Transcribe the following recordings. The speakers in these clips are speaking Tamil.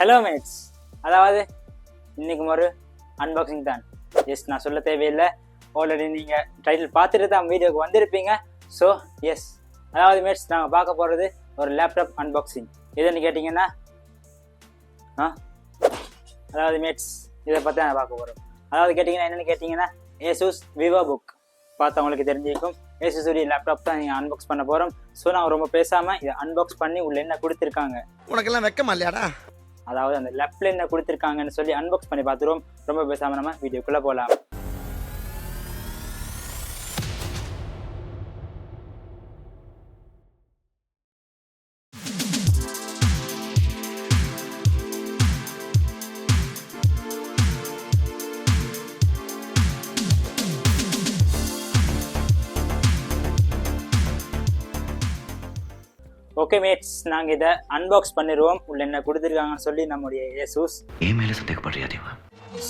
ஹலோ மேட்ஸ், அதாவது இன்னைக்கு ஒரு அன்பாக்சிங் தான். எஸ், நான் சொல்ல தேவையில்லை, ஆல்ரெடி நீங்கள் டைட்டில் பார்த்துட்டு தான் வீடியோக்கு வந்திருப்பீங்க. ஸோ எஸ், அதாவது மேட்ஸ் நாங்கள் பார்க்க போகிறது ஒரு லேப்டாப் அன்பாக்சிங். எதுன்னு கேட்டிங்கன்னா அதாவது மேட்ஸ் இதை பற்றி நான் பார்க்க போகிறோம். அதாவது கேட்டிங்கன்னா என்னென்னு கேட்டிங்கன்னா ஏசூஸ் விவோபுக் பார்த்தவங்களுக்கு தெரிஞ்சிருக்கும். ஏசூஸுடைய லேப்டாப் தான் நீங்கள் அன்பாக்ஸ் பண்ண போகிறோம். ஸோ நான் ரொம்ப பேசாமல் இதை அன்பாக்ஸ் பண்ணி உள்ள என்ன கொடுத்துருக்காங்க, உனக்கெல்லாம் வெக்கமா இல்லையாடா, அதாவது அந்த லெஃப்ட்ல என்ன கொடுத்துருக்காங்கன்னு சொல்லி அன்பாக்ஸ் பண்ணி பார்த்துருவோம். ரொம்ப பேசாமல் நம்ம வீடியோக்குள்ளே போகலாம். ஓகே மேட்ஸ், நாங்கள் இதை அன்பாக்ஸ் பண்ணிடுவோம். உள்ள என்ன கொடுத்துருக்காங்கன்னு சொல்லி நம்முடைய ஏசூஸ்.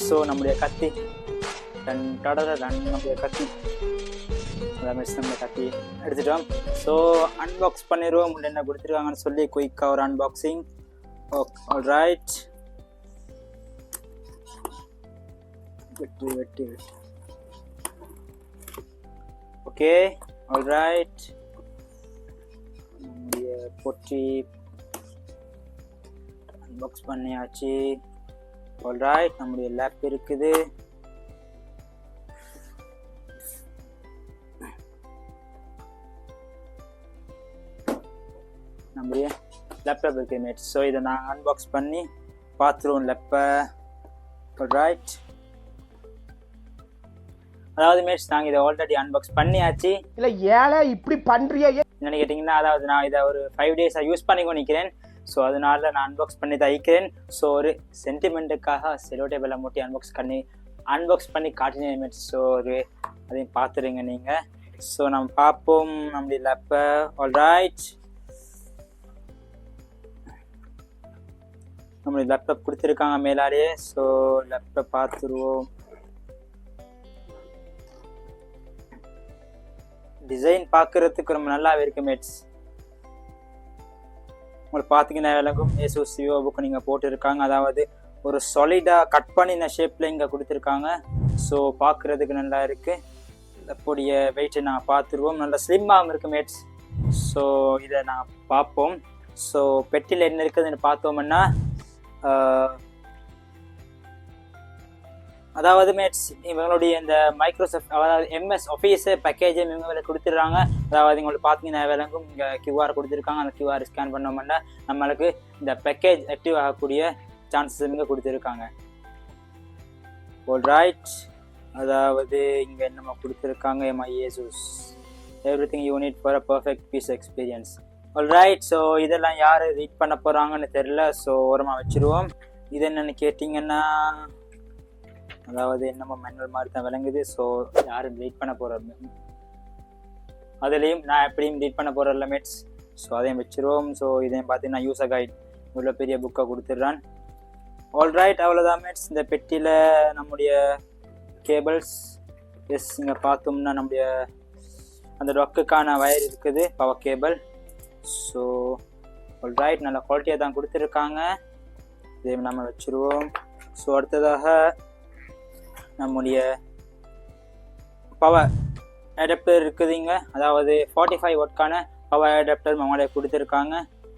ஸோ நம்முடைய கத்தி நம்முடைய கத்தி நம்முடைய கத்தி எடுத்துட்டோம். ஸோ அன்பாக்ஸ் பண்ணிடுவோம். உள்ள என்ன கொடுத்துருக்காங்கன்னு சொல்லி குயிக்காக ஒரு அன்பாக்சிங். ஆல்ரைட், வெட்டி ஓகே. ஆல்ரைட், பொட்டி அன்பாக்ஸ் பண்ணியாச்சு. ஆல்ரைட், நம்முடைய லேப் இருக்குது. நம்முடைய லேப்டாப் இருக்கு மேட்ஸ். ஸோ இதை நான் அன்பாக்ஸ் பண்ணி பார்த்துருவோம் லேப்பை. ஆல்ரைட், அதாவது மேட்ஸ் நாங்கள் இதை ஆல்ரெடி அன்பாக்ஸ் பண்ணியாச்சு. இல்லை ஏழை இப்படி பண்ணுறியா என்னென்னு கேட்டிங்கன்னா, அதாவது நான் இதை ஒரு 5 டேஸாக யூஸ் பண்ணி கொண்டிருக்கிறேன். ஸோ அதனால நான் அன்பாக்ஸ் பண்ணி தான் வைக்கிறேன். ஸோ ஒரு சென்டிமெண்ட்டுக்காக செலோ டேபிளை மூட்டி அன்பாக்ஸ் பண்ணி காட்டினேன் மேட்ஸ். ஸோ ஒரு அதையும் பார்த்துருங்க நீங்கள். ஸோ நம்ம பார்ப்போம் நம்முடைய லேப்பை. ஆல்ரைட், நம்மளுடைய லேப்டாப் கொடுத்துருக்காங்க மேலாலே. ஸோ லேப்டாப் பார்த்துருவோம். டிசைன் பார்க்கறதுக்கு ரொம்ப நல்லாவே இருக்கு மேட்ஸ். உங்களுக்கு பார்த்தீங்கன்னா விளங்கும். ஏசூஸ் விவோபுக் நீங்கள் போட்டுருக்காங்க. அதாவது ஒரு சாலிடாக கட் பண்ணின ஷேப்பில் இங்கே கொடுத்துருக்காங்க. ஸோ பார்க்குறதுக்கு நல்லா இருக்குது. இதோடைய வெயிட்டை நாங்கள் பார்த்துருவோம். நல்லா ஸ்லிம்மாகவும் இருக்குது மேட்ஸ். ஸோ இதை நாங்கள் பார்ப்போம். ஸோ பெட்டியில் என்ன இருக்குதுன்னு பார்த்தோம்னா, அதாவது மேட்ஸ் இவங்களுடைய இந்த மைக்ரோசாஃப்ட் அதாவது எம்எஸ் ஆஃபீஸ் பேக்கேஜை இவங்க கொடுத்துட்றாங்க. அதாவது உங்களுக்கு பார்த்தீங்கன்னா விளங்கும். இங்கே கியூஆர் கொடுத்துருக்காங்க. அந்த கியூஆர் ஸ்கேன் பண்ணோம்னா நம்மளுக்கு இந்த பேக்கேஜ் ஆக்டிவ் ஆகக்கூடிய சான்சஸ் இவங்க கொடுத்துருக்காங்க. ஆல்ரைட், அதாவது இங்கே என்னமா கொடுத்துருக்காங்க, my ஏசூஸ் everything you need for a perfect piece experience. Alright, so இதெல்லாம் யார் ரீட் பண்ண போகிறாங்கன்னு தெரில. ஸோ ஓரமாக வச்சுருவோம். இது என்னென்னு கேட்டிங்கன்னா, அதாவது என்னமோ மேனுவல் மாதிரி தான் விளங்குது. ஸோ யாரும் ரீட் பண்ண போகிறோம், அதுலேயும் நான் எப்படியும் ரீட் பண்ண போகிறதில்ல மேட்ஸ். ஸோ அதையும் வச்சுருவோம். ஸோ இதையும் பார்த்தீங்கன்னா யூசர் கைட் இவ்வளோ பெரிய புக்கை கொடுத்துட்றான். ஆல்ரைட், அவ்வளோதான் மேட்ஸ். இந்த பெட்டியில் நம்முடைய கேபிள்ஸ், எஸ் இங்கே பார்த்தோம்னா நம்முடைய அந்த டொக்குக்கான வயர் இருக்குது, பவர் கேபிள். ஸோ ஆல்ரைட், நல்ல குவாலிட்டியாக தான் கொடுத்துருக்காங்க. இதையும் நம்ம வச்சுருவோம். ஸோ அடுத்ததாக நம்முடைய பவர் அடாப்டர் இருக்குதுங்க. அதாவது 45 வாட்கான பவர் அடாப்டர் அவங்களே கொடுத்துருக்காங்க.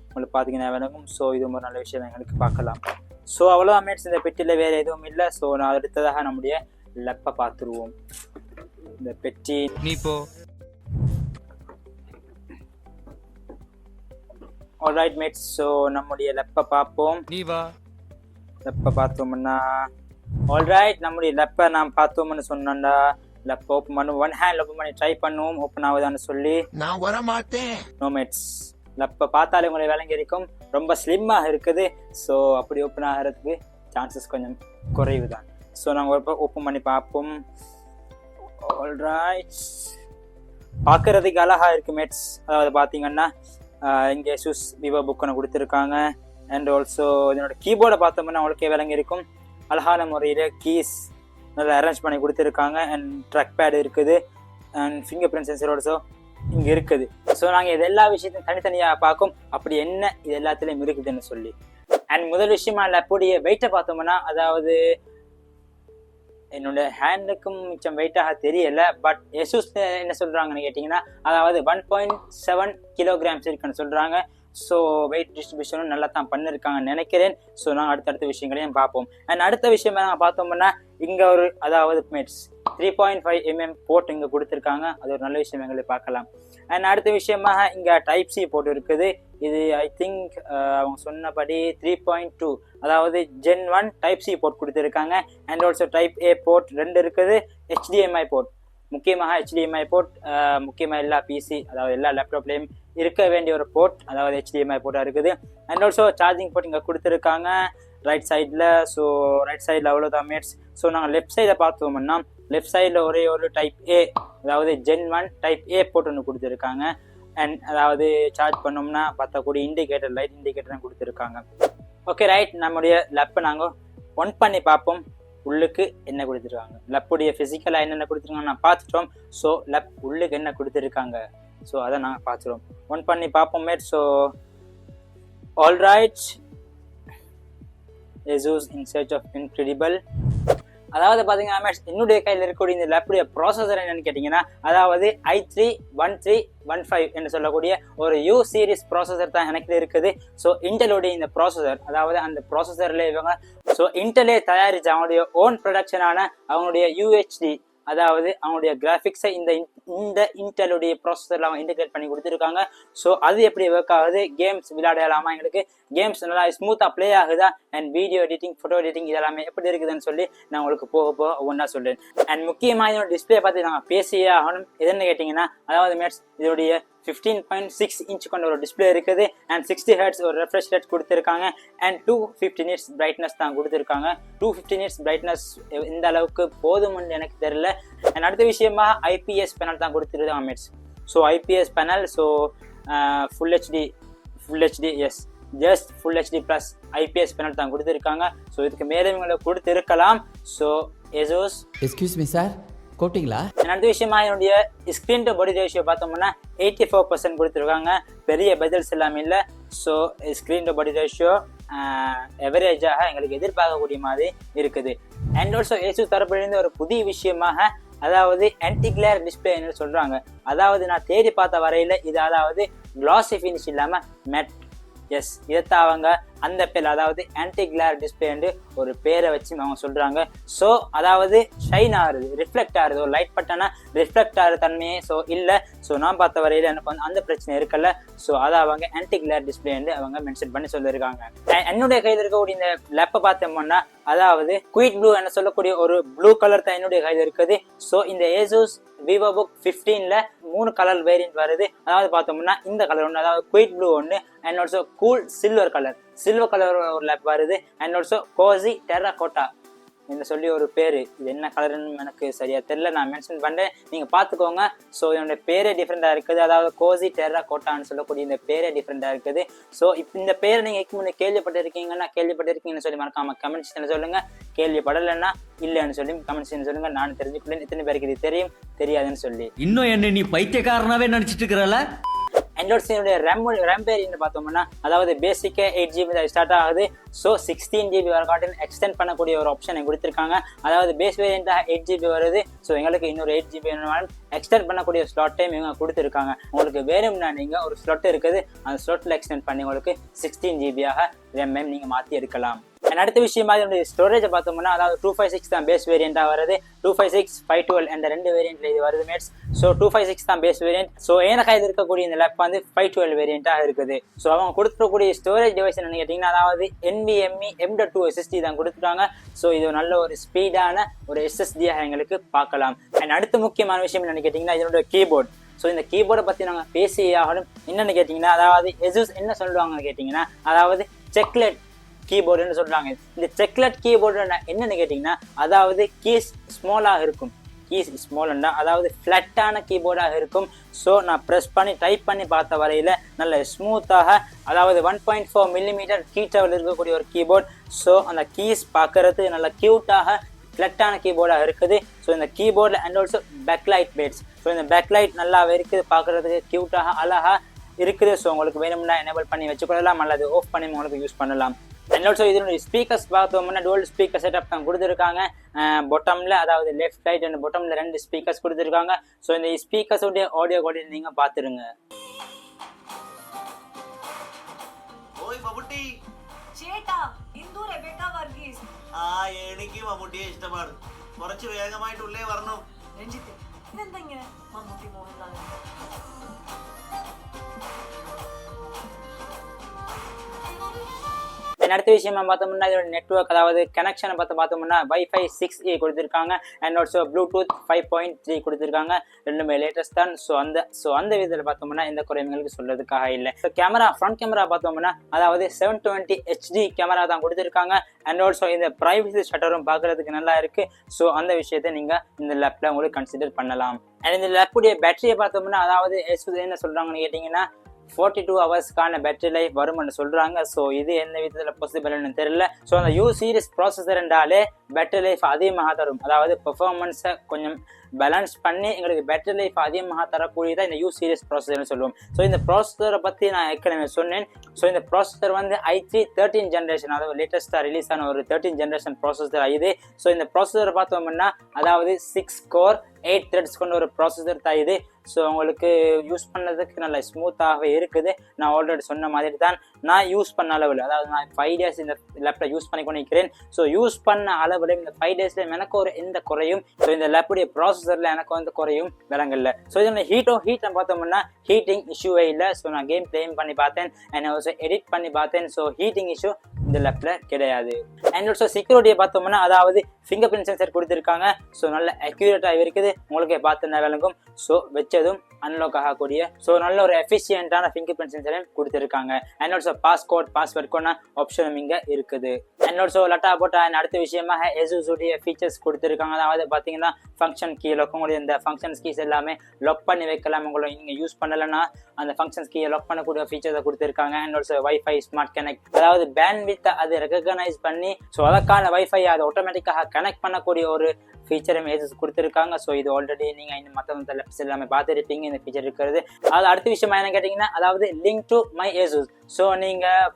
உங்களுக்கு பார்த்தீங்கன்னா விளங்கும். ஸோ இது ஒரு நல்ல விஷயம் எங்களுக்கு பார்க்கலாம். ஸோ அவ்வளோதான் மேட்ஸ், இந்த பெட்டியில் வேறு எதுவும் இல்லை. ஸோ நான் அடுத்ததாக நம்முடைய லெப்பை பார்த்துருவோம். இந்த பெட்டி நீ போ. ஆல்ரைட் மேட்ஸ், ஸோ நம்முடைய லெப்பை பார்ப்போம். நீ வா. லெப்பை பார்த்தோம்னா ஆல்ரைட், நம்முடைய லெப்பை நாம் பார்த்தோம்னு சொன்னோம்னா லெப்பை ஓப்பன் பண்ணுவோம். ஒன் ஹேண்ட் ஓப்பன் பண்ணி ட்ரை பண்ணுவோம் ஓப்பன் ஆகுதான்னு சொல்லி. நான் வர மாட்டேன். நோ மேட்ஸ், லெப்பை பார்த்தாலே உங்களுக்கு விளங்கி இருக்கும். ரொம்ப ஸ்லிம்மாக இருக்குது. ஸோ அப்படி ஓப்பன் ஆகிறதுக்கு சான்சஸ் கொஞ்சம் குறைவு தான். ஸோ நாங்கள் ஓப்பன் பண்ணி பார்ப்போம். ஆல்ரைட், பார்க்குறதுக்கு அழகாக இருக்குது மேட்ஸ். அதாவது பார்த்தீங்கன்னா இங்கே ஏசூஸ் விவோபுக் கொடுத்துருக்காங்க. அண்ட் ஆல்சோ இதனோட கீபோர்டை பார்த்தோம்னா அவங்களுக்கே விளங்கி இருக்கும். அழகான முறையில் கீஸ் நல்லா அரேஞ்ச் பண்ணி கொடுத்துருக்காங்க. அண்ட் ட்ராக் பேட் இருக்குது. அண்ட் ஃபிங்கர் பிரிண்ட் சென்சரோட இங்கே இருக்குது. ஸோ நாங்கள் இது எல்லா விஷயத்தையும் தனித்தனியாக பார்க்கும் அப்படி என்ன இது எல்லாத்துலேயும் இருக்குதுன்னு சொல்லி. அண்ட் முதல் விஷயமா லேப்புடைய வெயிட்டை பார்த்தோம்னா, அதாவது என்னோட ஹேண்டுக்கும் மிச்சம் வெயிட்டாக தெரியல. பட் எசூஸ் என்ன சொல்றாங்கன்னு கேட்டிங்கன்னா, அதாவது 1.7 kilograms இருக்குன்னு சொல்றாங்க. ஸோ வெயிட் டிஸ்ட்ரிபியூஷனும் நல்லா தான் பண்ணியிருக்காங்கன்னு நினைக்கிறேன். ஸோ நாங்கள் அடுத்தடுத்த விஷயங்களையும் பார்ப்போம். அண்ட் அடுத்த விஷயம் நாங்கள் பார்த்தோம்னா, இங்கே ஒரு அதாவது மேட்ஸ் 3.5 mm போர்ட் இங்கே கொடுத்துருக்காங்க. அது ஒரு நல்ல விஷயம் எங்களுக்கு பார்க்கலாம். அண்ட் அடுத்த விஷயமாக இங்கே டைப் சி போர்ட் இருக்குது. இது ஐ திங்க் அவங்க சொன்னபடி 3.2 அதாவது Gen 1 டைப் சி போர்ட் கொடுத்துருக்காங்க. And also type A port 2 இருக்குது. HDMI போர்ட், முக்கியமாக HDMI போர்ட் முக்கியமாக எல்லா பிசி அதாவது எல்லா லேப்டாப்லேயும் இருக்க வேண்டிய ஒரு போர்ட், அதாவது HDMI போர்ட்டாக இருக்குது. அண்ட் ஆல்சோ சார்ஜிங் போர்ட் இங்கே கொடுத்துருக்காங்க ரைட் சைடில். ஸோ ரைட் சைடில் அவ்வளோதான் மேட்ஸ். ஸோ நாங்கள் லெஃப்ட் சைடை பார்த்தோம்னா, லெஃப்ட் சைடில் ஒரே ஒரு டைப் ஏ அதாவது Gen 1 டைப் ஏ போர்ட் ஒன்று கொடுத்துருக்காங்க. அண்ட் அதாவது சார்ஜ் பண்ணோம்னா பார்த்தக்கூடிய இண்டிகேட்டர், லைட் இண்டிகேட்டர் கொடுத்துருக்காங்க. ஓகே ரைட், நம்முடைய லேப்பை நாங்கள் ஒன் பண்ணி பார்ப்போம். உள்ளுக்கு என்ன கொடுத்துருக்காங்க, லேப்புடைய ஃபிசிக்கலாக என்னென்ன கொடுத்துருக்காங்க நான் பார்த்துட்டோம். ஸோ லேப் உள்ளுக்கு என்ன கொடுத்துருக்காங்க, ஸோ அதை நாங்கள் பார்த்துருவோம். ஒன் பண்ணி பார்ப்போம் mate. So alright, ASUS in search of incredible. அதாவது பார்த்தீங்கன்னா மேட்ஸ், என்னுடைய கையில் இருக்கக்கூடிய இந்த லேப்புடைய ப்ராசஸர் என்னன்னு கேட்டிங்கன்னா, அதாவது i3-1315 என்று சொல்லக்கூடிய ஒரு U சீரிஸ் ப்ராசஸர் தான் எனக்கு இருக்குது. ஸோ இன்டெலோடைய இந்த ப்ராசஸர், அதாவது அந்த ப்ராசஸரில் இவங்க இன்டெலே தயாரித்த அவங்களுடைய ஓன் ப்ரொடக்ஷனான அவங்களுடைய UHD அதாவது அவங்களுடைய கிராஃபிக்ஸை இந்த இன்டெலுடைய ப்ராசஸரில் அவங்க இன்டிகிரேட் பண்ணி கொடுத்துருக்காங்க. ஸோ அது எப்படி ஒர்க் ஆகுது, கேம்ஸ் விளையாடலாமா, எங்களுக்கு கேம்ஸ் நல்லா ஸ்மூத்தாக ப்ளே ஆகுதா, and video editing, photo editing இதெல்லாமே எப்படி இருக்குதுன்னு சொல்லி நான் உங்களுக்கு போக போக ஒவ்வொன்றா சொல்கிறேன். அண்ட் முக்கியமாக இதோட டிஸ்பிளே பார்த்து நாங்கள் பேசியே ஆகணும். எதுன்னு கேட்டிங்கன்னா, அதாவது மேட்ஸ் இதோடைய 15.6 inch கொண்ட ஒரு டிஸ்பிளே இருக்குது. அண்ட் 60 Hz ஒரு ரெஃப்ரெஷ் ரேட் கொடுத்துருக்காங்க. அண்ட் 250 nits பிரைட்னஸ் தான் கொடுத்துருக்காங்க. 250 nits பிரைட்னஸ் இந்த அளவுக்கு போதும்னு எனக்கு தெரியல. அண்ட் அடுத்த விஷயமா IPS பேனல் தான் கொடுத்துருக்காங்க mates. So IPS panel, so full HD is just full HD plus IPS panel தான் கொடுத்துருக்காங்க. ஸோ இதுக்கு மேலே இவங்களை கொடுத்துருக்கலாம். So ASUS excuse me sir, கோட்டிங்களா? அடுத்த விஷயமா என்னுடைய ஸ்க்ரீன் டு பாடி ரேஷியோ பார்த்தோம்னா 84% கொடுத்துருக்காங்க. பெரிய பெஜல்ஸ் எல்லாமே இல்லை. So screen to body ratio எவரேஜாக எங்களுக்கு எதிர்பார்க்கக்கூடிய மாதிரி இருக்குது. அண்ட் ஆல்சோ ASUS தரப்பிலிருந்து ஒரு புதிய விஷயமாக, அதாவது ஆன்டி கிளேர் டிஸ்பிளேன்னு சொல்கிறாங்க. அதாவது நான் தேடி பார்த்த வரையில் இது அதாவது கிளாசி ஃபினிஷ் இல்லாமல் மேட், எஸ் இதைத்தான் அவங்க அந்த பேர், அதாவது ஆன்டி கிளேர் டிஸ்பிளேன்னு ஒரு பேரை வச்சு அவங்க சொல்கிறாங்க. ஸோ அதாவது ஷைன் ஆகுறது, ரிஃப்ளெக்ட் ஆகுறது, ஒரு லைட் பட்டனா ரிஃப்ளெக்ட் ஆகிற தன்மையே ஸோ இல்லை. ஸோ நான் பார்த்த வரையில் எனக்கு வந்து அந்த பிரச்சனை இருக்கல. ஸோ அதை அவங்க ஆன்டி கிளேர் டிஸ்பிளேன்னு அவங்க மென்ஷன் பண்ணி சொல்லியிருக்காங்க. என்னுடைய கையில் இருக்கக்கூடிய இந்த லேப்பை பார்த்தோம்னா, அதாவது குயிட் ப்ளூ என்ன சொல்லக்கூடிய ஒரு ப்ளூ கலர் தான் என்னுடைய கையில் இருக்குது. ஸோ இந்த ASUS VivoBook 15ல 3 கலர் வேரியன்ட் வருது. அதாவது பார்த்தோம்னா இந்த கலர் ஒன்று, அதாவது குயிட் ப்ளூ ஒன்று, and also cool silver colour ஒரு லேப் வருது. அண்ட் ஆல்சோ கோசி டெர்ராகோட்டா என்று சொல்லி ஒரு பேர். இது என்ன கலர்னு எனக்கு சரியாக தெரியல, நான் மென்ஷன் பண்ணுறேன், நீங்கள் பார்த்துக்கோங்க. ஸோ என்னோட பேரே டிஃப்ரெண்ட்டாக இருக்குது. அதாவது கோசி டெர்ராகோட்டான்னு சொல்லக்கூடிய இந்த பேரே டிஃப்ரெண்ட்டாக இருக்குது. ஸோ இப்போ இந்த பேரை நீங்கள் முன்னே கேள்விப்பட்டிருக்கீங்கன்னு சொல்லி மறக்காம கமெண்ட் செக்ஷனில் சொல்லுங்கள். கேள்விப்படலைன்னா இல்லைன்னு சொல்லி கமெண்ட் செக்ஷனில் சொல்லுங்கள். நான் தெரிஞ்சுக்கொள்ளேன் எத்தனை பேருக்கு இது தெரியும் தெரியாதுன்னு சொல்லி. இன்னும் என்ன நீ பைத்தியக்காரனாவே நினச்சிட்டு இருக்கிறல. ஆண்ட்ராய்ட்ஸினுடைய ரேம் வேரியன்ட் பார்த்தோம்னா, அதாவது பேசிக்காக 8GB தான் ஸ்டார்ட் ஆகுது. ஸோ 16GB வரைக்கும் எக்ஸ்டெண்ட் பண்ணக்கூடிய ஒரு ஆப்ஷனை கொடுத்துருக்காங்க. அதாவது பேஸ் வேரியண்ட்டாக 8GB வருது. ஸோ எங்களுக்கு இன்னொரு 8GB வேணுமாலும் எக்ஸ்டெண்ட் பண்ணக்கூடிய ஸ்லாட் டைம் இவங்க கொடுத்துருக்காங்க. உங்களுக்கு வேணும்னா நீங்கள் ஒரு ஸ்லாட் இருக்குது, அந்த ஸ்லாட்டில் எக்ஸ்டெண்ட் பண்ணி உங்களுக்கு 16GBயாக ரேம் நீங்கள் மாற்றி எடுக்கலாம். அடுத்த விஷயமா இதனுடைய ஸ்டோரேஜை பார்த்தோம்னா, அதாவது 256 தான் பேஸ் வேரியண்டாக வருது. 256, 512 என்ற 2 வேரியண்ட்ல இது வருது மேட்ஸ். ஸோ 256 தான் பேஸ் வேரியண்ட். ஸோ ஏன கையில் இருக்கக்கூடிய இந்த லேப் வந்து 512 வேரியண்டாக இருக்குது. ஸோ அவங்க கொடுத்துருக்கூடிய ஸ்டோரேஜ் டிவைஸ் என்னன்னு கேட்டிங்கன்னா, அதாவது NVMe M.2 SSD தான் கொடுத்துருக்காங்க. ஸோ இது நல்ல ஒரு ஸ்பீடான ஒரு SSD-யாக எங்களுக்கு பார்க்கலாம். அண்ட் அடுத்த முக்கியமான விஷயம் என்னன்னு கேட்டிங்கன்னா, இதனுடைய கீபோர்டு. ஸோ இந்த கீபோர்டை பற்றி நாங்கள் பேசியே ஆகணும். என்னென்னு கேட்டிங்கன்னா, அதாவது ASUS என்ன சொல்லுவாங்கன்னு கேட்டிங்கன்னா, அதாவது செக்லெட் கீபோர்டுன்னு சொல்கிறாங்க. இந்த செக்லெட் கீபோர்டு என்னென்னு கேட்டிங்கன்னா, அதாவது கீஸ் ஸ்மாலாக இருக்கும். கீஸ் ஸ்மால்னா அதாவது ஃப்ளட்டான கீபோர்டாக இருக்கும். ஸோ நான் ப்ரெஸ் பண்ணி டைப் பண்ணி பார்த்த வரையில் நல்ல ஸ்மூத்தாக, அதாவது 1.4 mm கீட்டவில் இருக்கக்கூடிய ஒரு கீபோர்ட். ஸோ அந்த கீஸ் பார்க்கறது நல்ல க்யூட்டாக ஃப்ளட்டான கீபோர்டாக இருக்குது. ஸோ இந்த கீபோர்டில் and also backlight pads. So இந்த பேக்லைட் நல்லாவே இருக்குது, பார்க்குறதுக்கு க்யூட்டாக அழகாக இருக்குது. ஸோ உங்களுக்கு வேணும்னா எனேபிள் பண்ணி வச்சுக்கொள்ளலாம், அல்லது ஆஃப் பண்ணி உங்களுக்கு யூஸ் பண்ணலாம். அண்ட் ஆல்சோ இதனுடைய ஸ்பீக்கர்ஸ் பார்த்தோம்னா டுவல் ஸ்பீக்கர் செட்டப் தான் கொடுத்துருக்காங்க. பொட்டமில் அதாவது லெஃப்ட் ரைட் அண்ட் பொட்டமில் 2 ஸ்பீக்கர்ஸ் கொடுத்துருக்காங்க. ஸோ இந்த ஸ்பீக்கர்ஸோடைய ஆடியோ குவாலிட்டி நீங்கள் பார்த்துருங்க. ചേട്ടാ ഇന്ദു റെബേക്ക വർഗീസ് എനിക്ക് മമ്മൂട്ടിയെ ഇഷ്ടമാണ്. കുറച്ച് വേഗമായിട്ട് ഉള്ളേ പറഞ്ഞു. രഞ്ജിത്ത് ഇതെന്താ ഇങ്ങനെ മമ്മൂട്ടി മോഹൻലാൽ அடுத்த விஷயமா பார்த்தோம்னா இதோட நெட்வொர்க் அதாவது கனெக்ஷனை பார்த்தோம்னா வைஃபை 6E கொடுத்துருக்காங்க. அண்ட் ஆல்சோ ப்ளூடூத் 5.3 கொடுத்துருக்காங்க. ரெண்டுமே லேட்டஸ்ட் தான். ஸோ அந்த விதத்தில் பார்த்தோம்னா எந்த குறைகளுக்கு சொல்றதுக்காக இல்லை. ஸோ கேமரா ஃப்ரண்ட் கேமரா பார்த்தோம்னா அதாவது 720 HD கேமரா தான் கொடுத்துருக்காங்க. அண்ட் ஆல்சோ இந்த ப்ரைவசி ஷட்டரும் பார்க்கறதுக்கு நல்லா இருக்கு. ஸோ அந்த விஷயத்தை நீங்க இந்த லேப்ல உங்களுக்கு கன்சிடர் பண்ணலாம். அண்ட் இந்த லேப்புடைய பேட்டரியை பார்த்தோம்னா அதாவது என்ன சொல்றாங்கன்னு கேட்டீங்கன்னா 42 ஹவர்ஸ்க்கான பேட்டரி லைஃப் வரும்னு சொல்றாங்க. ஸோ இது எந்த விதத்தில் பாசிபிள்னு தெரியல. ஸோ அந்த U சீரிஸ் ப்ராசஸர் என்றாலே பேட்டரி லைஃப் அதிகமாக தரும். அதாவது பெர்ஃபார்மன்ஸை கொஞ்சம் பேலன்ஸ் பண்ணி எங்களுக்கு பேட்டரி லைஃப் அதிகமாக தரக்கூடியதான் இந்த U சீரிஸ் ப்ராசஸர்னு சொல்லுவோம். ஸோ இந்த ப்ராசஸரை பற்றி நான் ஏற்கனவே சொன்னேன். ஸோ இந்த ப்ராசஸர் வந்து i3 13 ஜென்ரேஷன், அதாவது லேட்டஸ்ட்டாக ரிலீஸ் ஆன ஒரு 13 ஜென்ரேஷன் ப்ராசஸர் இது. ஸோ இந்த ப்ராசஸரை பார்த்தோம்னா அதாவது 6 கோர் 8 த்ரெட்ஸ் கொண்ட ஒரு ப்ராசஸர் தான் இது. ஸோ உங்களுக்கு யூஸ் பண்ணதுக்கு நல்ல ஸ்மூத்தாகவே இருக்குது. நான் ஆல்ரெடி சொன்ன மாதிரி தான் நான் யூஸ் பண்ண அளவில், அதாவது நான் 5 டேஸ் இந்த லேப்டாப் யூஸ் பண்ணி கொண்டிருக்கிறேன். ஸோ யூஸ் பண்ண அளவில் இந்த 5 டேஸ்ல எனக்கு ஒரு எந்த குறையும், ஸோ இந்த லேப்புடைய ப்ராசஸரில் எனக்கு வந்து குறையும் விளங்கல. ஸோ இதில் ஹீட்டை பார்த்தோம்னா ஹீட்டிங் இஷ்யூவே இல்லை. ஸோ நான் கேம் பிளேயும் பண்ணி பார்த்தேன் அண்ட் ஆல்சோ எடிட் பண்ணி பார்த்தேன். ஸோ ஹீட்டிங் இஷ்யூ இந்த லேப்பில் கிடையாது. அண்ட் ஆல்சோ செக்யூரிட்டியை பார்த்தோம்னா அதாவது ஃபிங்கர் பிரிண்ட் சென்சர் கொடுத்துருக்காங்க. ஸோ நல்ல அக்யூரேட்டாக இருக்குது, உங்களுக்கே பார்த்து விளங்கும். ஸோ வச்சதும் அன்லாக் ஆகக்கூடிய நல்ல ஒரு எஃபிஷியன்டான ஃபிங்கர் பிரிண்ட் சென்சரையும் கொடுத்துருக்காங்க. அண்ட் ஆல்சோ பாஸ்வேர்டுக்கான ஆப்ஷனும் இங்கே இருக்குது. அண்ட் ஆல்சோ லட்டா போட்டா அடுத்த விஷயமாக ASUS உடைய ஃபீச்சர்ஸ் கொடுத்துருக்காங்க. அதாவது பார்த்தீங்கன்னா ஃபங்க்ஷன் கீ உங்களுடைய இந்த ஃபங்க்ஷன்ஸ் கீஸ் எல்லாமே லாக் பண்ணி வைக்கலாம். உங்களை நீங்கள் யூஸ் பண்ணலைன்னா அந்த ஃபங்க்ஷன்ஸ் கீயை லாக் பண்ணக்கூடிய ஃபீச்சர்ஸை கொடுத்துருக்காங்க. And also wifi smart connect, அதாவது பேண்ட்வித்தை அதை ரெகக்னைஸ் பண்ணி அதற்கான வைஃபை அதை ஆட்டோமேட்டிக்காக கனெக்ட் பண்ணக்கூடிய ஒரு ஃபீச்சரும் ASUS கொடுத்துருக்காங்க. ஸோ இது ஆல்ரெடி நீங்கள் இன்னும் மற்ற லேப்ஸ் எல்லாமே பார்த்துருப்பீங்க இந்த ஃபீச்சர் இருக்கிறது. அது அடுத்த விஷயமா என்ன கேட்டிங்கன்னா அதாவது link to my ASUS. So நீங்கள்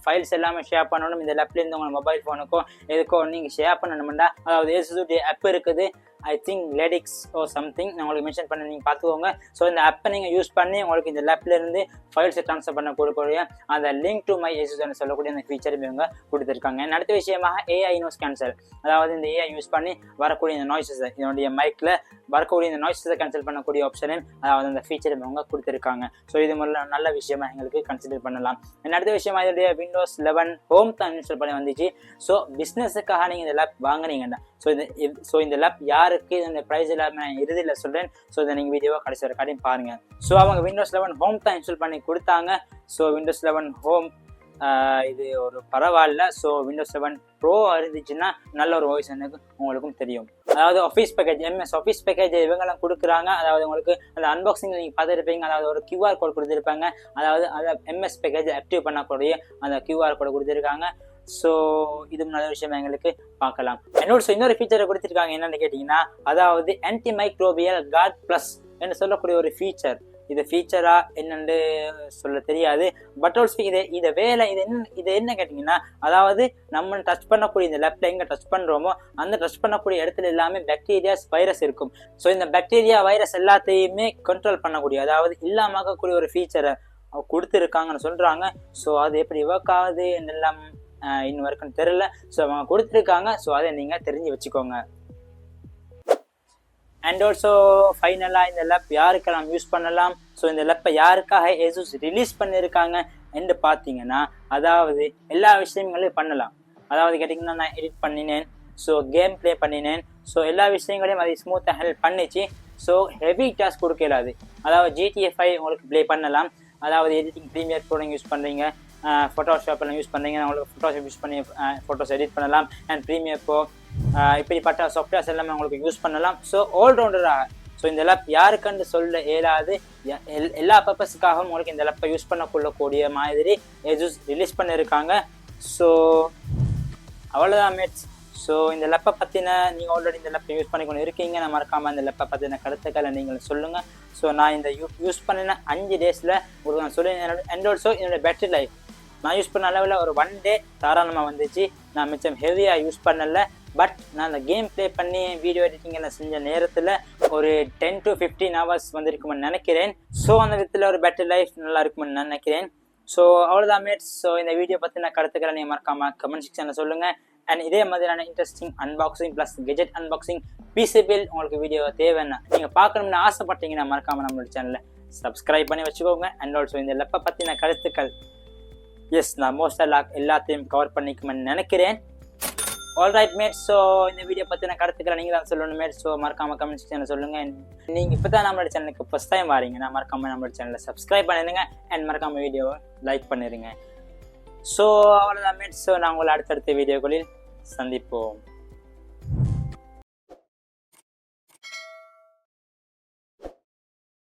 ஃபைல்ஸ் எல்லாமே ஷேர் பண்ணணும். இந்த லேப்லேருந்து உங்கள் மொபைல் ஃபோனுக்கோ எதுக்கோ நீங்கள் ஷேர் பண்ணணும்னா அதாவது ASUS உடைய ஆப் இருக்குது. ஐ திங்க் லேடிக்ஸ் சம்திங் நான் உங்களுக்கு மென்ஷன் பண்ண நீங்கள் பார்த்துக்கோங்க. ஸோ இந்த ஆப்பை நீங்கள் யூஸ் பண்ணி உங்களுக்கு இந்த லேப்லேருந்து ஃபைல்ஸை ட்ரான்ஸ்ஃபர் பண்ண கொடுக்கக்கூடிய அந்த லிங்க் டு மை ASUS சொல்லக்கூடிய அந்த ஃபீச்சரும் இவங்க கொடுத்துருக்காங்க. அடுத்த விஷயமாக AI நோய்ஸ் கேன்சல், அதாவது இந்த AI யூஸ் பண்ணி வரக்கூடிய இந்த நாய்ஸஸை இதனுடைய மைக்கில் வரக்கூடிய இந்த நாய்ஸஸை கேன்சல் பண்ணக்கூடிய ஆப்ஷனையும் அதாவது அந்த ஃபீச்சரும் அவங்க கொடுத்துருக்காங்க. ஸோ இது நல்ல விஷயமா எங்களுக்கு கன்சிடர் பண்ணலாம். அடுத்த விஷயமா இதோடைய Windows 11 ஹோம் தான் இன்ஸ்டால் பண்ணி வந்துச்சு. ஸோ பிஸ்னஸுக்காக நீங்கள் இந்த லேப் வாங்குறீங்கன்னா ஸோ இந்த லேப் யாருக்கு இந்த ப்ரைஸ் எல்லாமே நான் இறுதியில் சொல்கிறேன். ஸோ இதை நீங்கள் வீடியோவை கடைசி வரை காட்டி பாருங்கள். ஸோ அவங்க Windows 11 ஹோம் தான் இன்ஸ்டால் பண்ணி கொடுத்தாங்க. ஸோ Windows 11 ஹோம் இது ஒரு பரவாயில்ல. ஸோ Windows 11 Pro இருந்துச்சுன்னா நல்ல ஒரு வாய்ஸ் எனக்கு உங்களுக்கும் தெரியும். அதாவது office package MS office package இவங்கெல்லாம் கொடுக்குறாங்க. அதாவது உங்களுக்கு அந்த அன்பாக்சிங் நீங்கள் பார்த்துருப்பீங்க. அதாவது ஒரு QR கோட் கொடுத்துருப்பாங்க. அதாவது அதை MS பேக்கேஜ் ஆக்டிவ் பண்ணக்கூடிய அந்த QR கோட் கொடுத்துருக்காங்க. ஸோ இது நல்ல விஷயம் எங்களுக்கு பார்க்கலாம். இன்னொரு ஃபீச்சரை கொடுத்துருக்காங்க. என்னென்னு கேட்டிங்கன்னா அதாவது ஆன்டி மைக்ரோபியல் கார்ட் ப்ளஸ் என்று சொல்லக்கூடிய ஒரு ஃபீச்சர். இது ஃபீச்சரா என்னன்னு சொல்ல தெரியாது. பட் ஆல்சோ இதை வேலை இது என்ன கேட்டிங்கன்னா அதாவது நம்ம டச் பண்ணக்கூடிய இந்த லேப்ல எங்கே டச் பண்ணுறோமோ அந்த டச் பண்ணக்கூடிய இடத்துல எல்லாமே பாக்டீரியாஸ் வைரஸ் இருக்கும். ஸோ இந்த பாக்டீரியா வைரஸ் எல்லாத்தையுமே கண்ட்ரோல் பண்ணக்கூடிய அதாவது இல்லாமக்கக்கூடிய ஒரு ஃபீச்சரை கொடுத்துருக்காங்கன்னு சொல்கிறாங்க. ஸோ அது எப்படி ஒர்க் ஆகுது என்னெல்லாம் இன்னும் வரைக்கும் தெரியல. ஸோ அவங்க கொடுத்துருக்காங்க. ஸோ அதை நீங்கள் தெரிஞ்சு வச்சுக்கோங்க. அண்ட் ஆல்சோ ஃபைனலாக இந்த லேப் யாருக்கெல்லாம் யூஸ் பண்ணலாம், ஸோ இந்த லேப்பை யாருக்காக ASUS ரிலீஸ் பண்ணியிருக்காங்க என்று பார்த்தீங்கன்னா அதாவது எல்லா விஷயங்களையும் பண்ணலாம். அதாவது கேட்டிங்கன்னா நான் எடிட் பண்ணினேன், ஸோ கேம் ப்ளே பண்ணினேன், ஸோ எல்லா விஷயங்களையும் அது ஸ்மூத்தாக ஹெல்ப் பண்ணிச்சு. ஸோ ஹெவி டாஸ்க் கொடுக்கலாது. அதாவது GTA 5 உங்களுக்கு ப்ளே பண்ணலாம். அதாவது எடிட்டிங் ப்ரீமியர் ப்ரோ நீங்கள் யூஸ் பண்ணுறீங்க, ஃபோட்டோஷாப் எல்லாம் யூஸ் பண்ணுறீங்க, உங்களுக்கு ஃபோட்டோஷாப் யூஸ் பண்ணி ஃபோட்டோஸ் எடிட் பண்ணலாம். அண்ட் ப்ரீமியர் ப்ரோ இப்படிப்பட்ட சாஃப்ட்வேர்ஸ் எல்லாமே உங்களுக்கு யூஸ் பண்ணலாம். ஸோ ஆல்ரவுண்டராக ஸோ இந்த லேப் யாருக்குன்னு சொல்ல இயலாது. எல்லா பர்பஸுக்காகவும் உங்களுக்கு இந்த லேப்பை யூஸ் பண்ணக்கூடிய மாதிரி ASUS ரிலீஸ் பண்ணியிருக்காங்க. ஸோ அவ்வளோதான் மேட்ஸ். ஸோ இந்த லேப்பை பற்றின நீங்கள் ஆல்ரெடி இந்த லேப்பை யூஸ் பண்ணி கொண்டு இருக்கீங்க. நான் மறக்காமல் இந்த லேப்பை பற்றின கருத்துக்களை நீங்கள் சொல்லுங்கள். ஸோ நான் இந்த யூஸ் பண்ணின 5 டேஸில் உங்களுக்கு நான் சொல்லுவேன். அண்ட் ஆல்சோ என்னோட பேட்டரி லைஃப் நான் யூஸ் பண்ண அளவில் ஒரு 1 day தாராளமாக வந்துச்சு. நான் மிச்சம் ஹெவியாக யூஸ் பண்ணல. பட் நான் அந்த கேம் ப்ளே பண்ணி வீடியோ எடிட்டிங் எல்லாம் செஞ்ச நேரத்தில் ஒரு 10 to 15 hours வந்திருக்குமென்னு நினைக்கிறேன். ஸோ அந்த விதத்தில் ஒரு பேட்டரி லைஃப் நல்லா இருக்குமென்னு நான் நினைக்கிறேன். ஸோ அவ்வளோதான் மேட்ஸ். ஸோ இந்த வீடியோ பற்றின கருத்துக்களை நீங்கள் மறக்காமல் கமெண்ட் செக்ஷனில் சொல்லுங்கள். அண்ட் இதே மாதிரியான interesting unboxing plus gazette unboxing peaceable உங்களுக்கு வீடியோ தேவைன்னா நீங்கள் பார்க்கணும்னு ஆசைப்பட்டீங்கன்னா மறக்காமல் நம்மளோட சேனலை சப்ஸ்கிரைப் பண்ணி வச்சுக்கோங்க. அண்ட் ஆல்சோ இந்த லெப்பை பற்றின கருத்துக்கள் நான் மோஸ்ட்டாக எல்லாத்தையும் கவர் பண்ணிக்குமென்னு நினைக்கிறேன். Alright mates. ஸோ இந்த வீடியோ பற்றின கருத்துக்களை நீங்கள் தான் சொல்லணும் மேட்ஸ். ஸோ மறக்காமல் கமெண்ட் செக்ஷனில் சொல்லுங்கள். நீங்கள் இப்போ தான் நம்மளோட சேனலுக்கு ஃபஸ்ட் டைம் வாரீங்கன்னா மறக்காமல் நம்மளோட சேனலை சப்ஸ்கிரைப் பண்ணிடுங்க. அண்ட் மறக்காமல் வீடியோவை லைக் பண்ணிடுங்க. ஸோ அவ்வளோதான் மேட்ஸ். ஸோ நான் உங்களை அடுத்தடுத்த வீடியோக்களில் சந்திப்போம்.